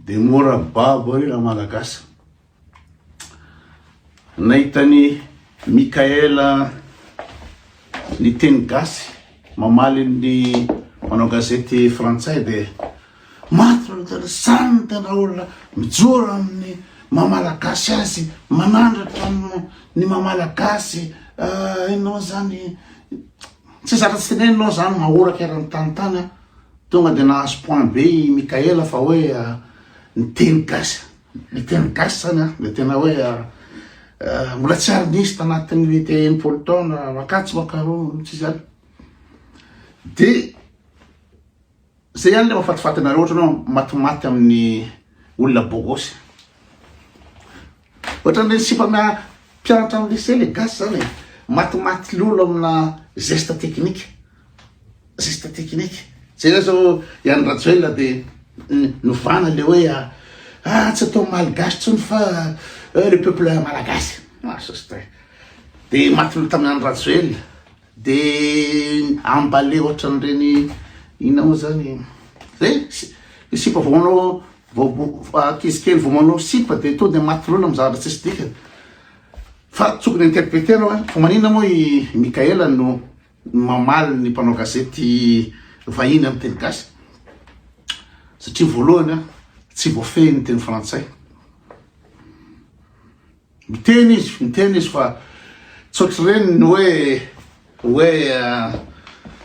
de mora babo ry raha malagasy nahitany Mikaela ny teny gasy mamaly ny manao gazety frantsay de matro samy tena olona mijoro amin'ny mamalagasy azy manandratra ny mamalagasy inao zany tsy zatra tsy tenenao zany mahoraka erany tantany tonga de nahazo point B Mikaela fa hoe ny teny gasy zany de tena hoe mbola tsy ary nisy tanatin'ny enimpolo taona makatsy makaro tsy zany de zay ihany le mahafatifaty anareo ohatra anao matimaty amin'ny olona bogosy ohatra ny sipa mpianatra amin'ny lycée le gasy zany matimaty lolo amina geste technique zay zao Iany Rajoelina de novana le hoe tsy atao malgasy tsony fa le peuple malagasy de matiny tamin'ny Iany Rajoelina de ambale ohatra n'ireny inona moa zany zay sipa vao manao akizikely vao manao sipa de to de maty lolo amin'ny zavatra tsisy dikany fa tsokony interpréterao fa maninona moa i Mikaela no mamaly ny mpanao gazety vahiny amin'ny teny gasy satria voalohany tsy voafehy ny teny frantsay miteny izy fa tsotry reny ny hoe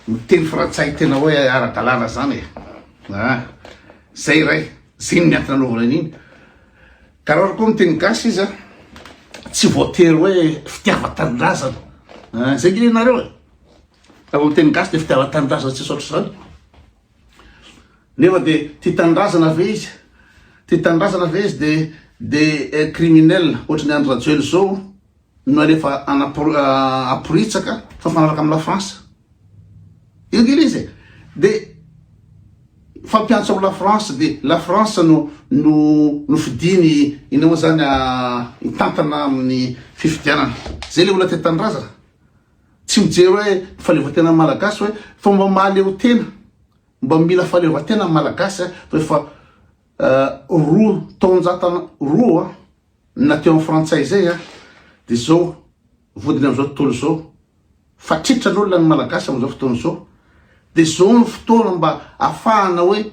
miteny frantsay tena hoe ara-dalàna zany zay ray zay miankina anaovana an'iny ka raha koa miteny gasy izy tsy voatery hoe fitiava-tanindrazana zay gilenareo raha miteny gasy de fitiava-tanindrazana tsy sotry zany nefa de tia tanindrazana ve izy de criminel ohatra ny Iany Rajoelina zao no alefa aporitsaka fa fanaraka amin'ny la France io gila izy de fampiantso amin'ny la France de la France no fidiny ina moa zany itantana amin'ny fifidianana zay le olona te-tanindrazana tsy mijery hoe faleovatena malagasy hoe fa mba mahaleo tena mba mila faleovatena malagasy fa efa roa taonjatana roa nateo amin'ny frantsay zay de zao vodiny am'izao tontolo zao fatritran'olona ny malagasy am'izao fotoana zao de zao ny fotoana mba ahafahana hoe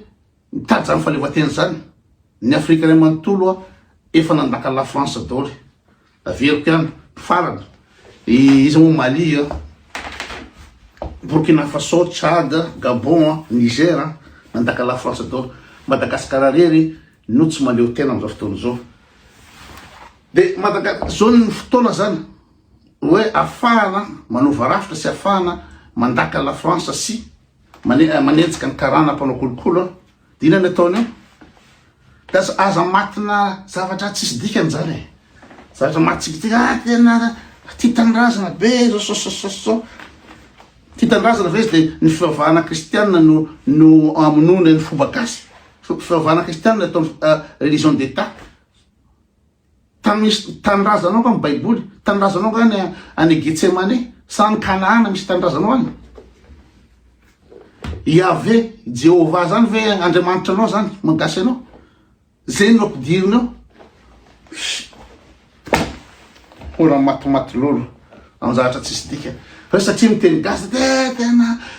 mitady zany faleovatena zany ny Afrika ray manontolo efa nandaka la France daoly averiko ihany farany izy moa Mali Burkina Faso, Tchad, Gabon, Niger nandaka la France daoly Madagasikara rery no tsy maleo tena am'izao fotoana zao de zao ny fotoana zany hoe afahana manova rafitra sy afahana mandaka la France sy manenjika ny karana mpanao kolokolo de inona ny ataony da aza matina zavatra tsisy dikany zany zavatra matsikitika tena tia tanindrazana be zao tia tanindrazana ve izy de ny fivavahana kristianina no amonona ny fomba gasy fivavahana kristianina atao religion d'état misy tanindrazanao ka amin'ny baiboly tanindrazanao ka any Getsemane sa ny Kanaana misy tanindrazanao any Yahvé Jéhovah zany ve Andriamanitra anao zany magasy anao zay no ampidirinao ora matimaty lolo amin'ny zavatra tsisy dika fa satria miteny gasy de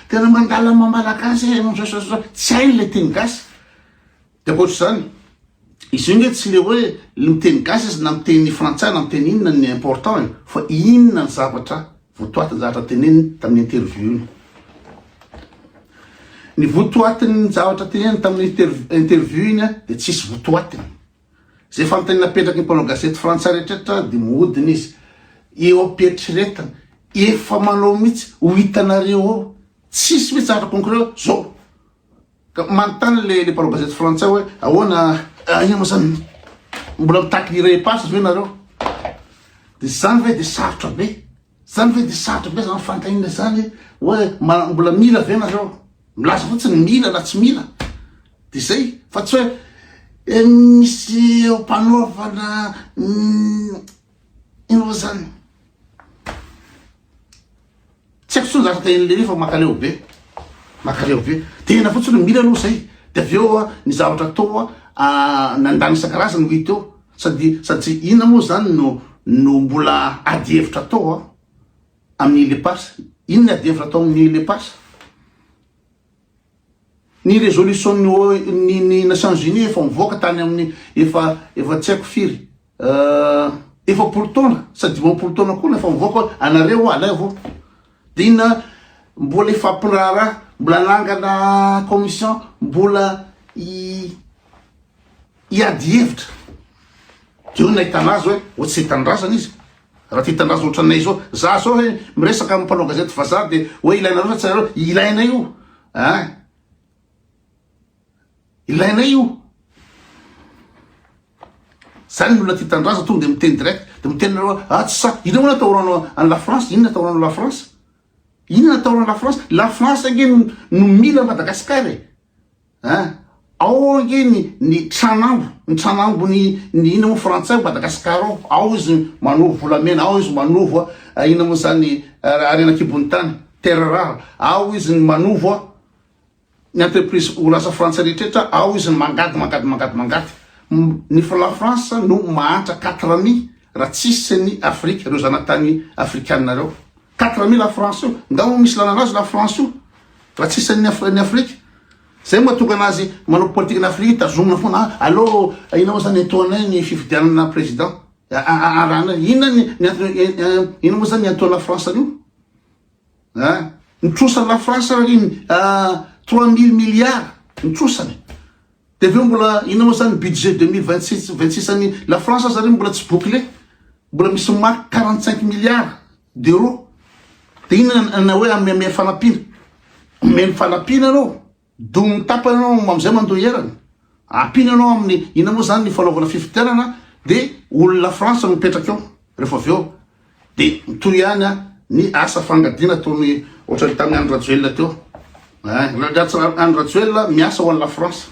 tena mandala mamalagasy tsy hainy le teny gasy de koatra zany izy io nge tsy le hoe miteny gasy izy na miteny frantsay na miteny inona ny important fa inona ny zavatra votoatiny zavatra teneny tamin'ny interview iny ny votoatiny zavatra teneny tamin'ny interview iny de tsisy votoatiny zay fanontany napetraky ny mpanao gazety frantsay rehetraretra de mihodiny izy eo ampieritriretana efa manao mihitsy ho hitanareo ao tsisy mihitsy zavatra concret zao ka manontany le mpanao gazety frantsay hoe ahoana ina moa zany mbola mitaky nirepasy ve nareo de zany ve de sarotra be zany fantanina zany hoe mbola mila ve nareo milaza fotsiny mila na tsy mila de zay fa tsy hoe misy mpanaovana ino zany tsy haiko tsony zavatra tenle fa makaleo be tena fotsiny mila aloha zay de aveo ny zavatra atao nandany isan-karazany ho hita eo sady inona moa zany no mbola ady hevitra atao amin'ny lepasy. Inona ady hevitra atao amin'ny lepasy? Ny résolution ny Nations Unies efa mivoaka tany amin'ny efa tsy haiko firy efapolo taona sa 20 taona koa efa mivoaka anareo alaivo. De inona mbola efa ampirara mbola nangana commission mbola iady hevitra. Eo nahitana azy hoe tsy hitandrazana izy raha ty hitandrazana ohatranay zao za zao hoe miresaka amin'ny mpanao gazety vazaha de hoe ilainareo fa tsy nareo ilaina io ilaina io zany ny olona ty hitandraza tonga de miteny direct de miteny nareo tsy sa ino moa nataoranao any la France, inona nataoranao la France, inona nataoranao la France? La France ange no mila Madagasikara ao ange ny tranambo ny ina moa frantsay Madagasikara ao izy manovo volamena, ao izy manovo ina moa zany arenakibony tany terre rare, ao izy ny manovo ny entreprise orinasa frantsay rehetrarehetra, ao izy ny mangady. Ny la France no mahantra 4,000 raha tsisy ny Afrique reo zanatany afrikanina reo 4,000 la France io ngao misy lananazy la France io raha tsisy ny Afrique. Zay mahatonga anazy manao politique n'Afrique tazomina foana allo ina moa zany antoanay ny fifidianana président arana ina moa zany ny antoana France io nitrosany la France iny 3,000 milliards nitrosany. De aveo mbola ina moa zany budget 2026 any la France zany mbola tsy bouclé, mbola misy marque 45 milliards d'euros. De ina hoe ame fanapina anao domy tapany anao amizay mandoa herany ampina anao amin'ny ina moa zany ny fanaovana fifidianana de olona France mipetraka eo rehefa aveo de mitoy ihany ny asa fangadina ataony ohatrany tamin'ny Andry Rajoelina teo. Andry Rajoelina miasa ho an'ny la France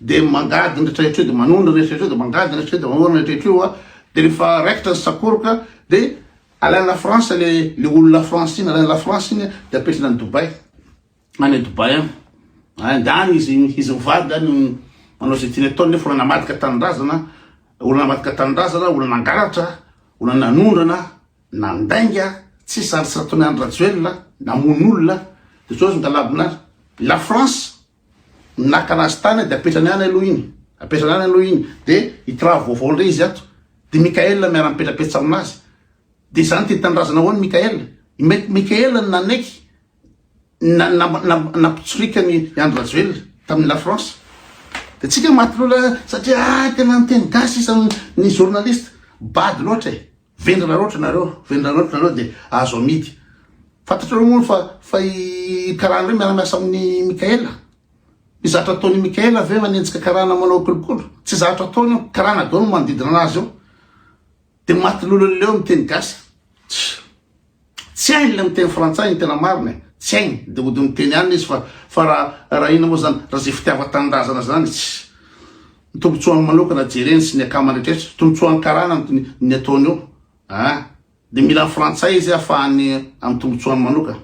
de mangady nrehetrarehetra de manondro rehetrarehetra de mangady rehetrarehetra de manondro rehetrarehetra io de rehefa raikitra sakoroka de alainy la France le olona la France iny alainy la France iny de apetrina any Dubai any Dubai any andany izy mivady any manao zay tiany ataony nefa olona namadika tanindrazana olona nangalatra olona nanondrana nandainga tsy saritsy ataony Andry Rajoelina namon'olona de so ngalabinazy la France nakanazy tany de apetrany any aloha iny de itraa vaovaondre izy ato de Mikael miara-mipetrapetra aminazy de zany ty hitandrazana hoany Mikael nanaiky napitsorikany Andry Rajoelina tamin'ny la France. De tsika maty lola satria tena niteny gasy ny journaliste bady loatra vendrina loatra nareo de azo amidy. Fantatrareo moa fa karana reo miara-miasa amin'ny Mikael. Izatra ataony Mikael ave manenjika karana manao kolokolo tsy zatra ataony karana dao no manodidina anazy eo de maty lola leo miteny gasy tsy hainy le miteny frantsay ny tena marina tsy hainy de ody miteny any izy fa raha ina moa zany raha zay fitiava-tanindrazana zany tsy nitombotsoany manokana jereny sy ny akamany rehetrarehetra tombotsoany karana ny ataony eo de mila frantsay izy ahafahany amin'ny tombotsoany manokana.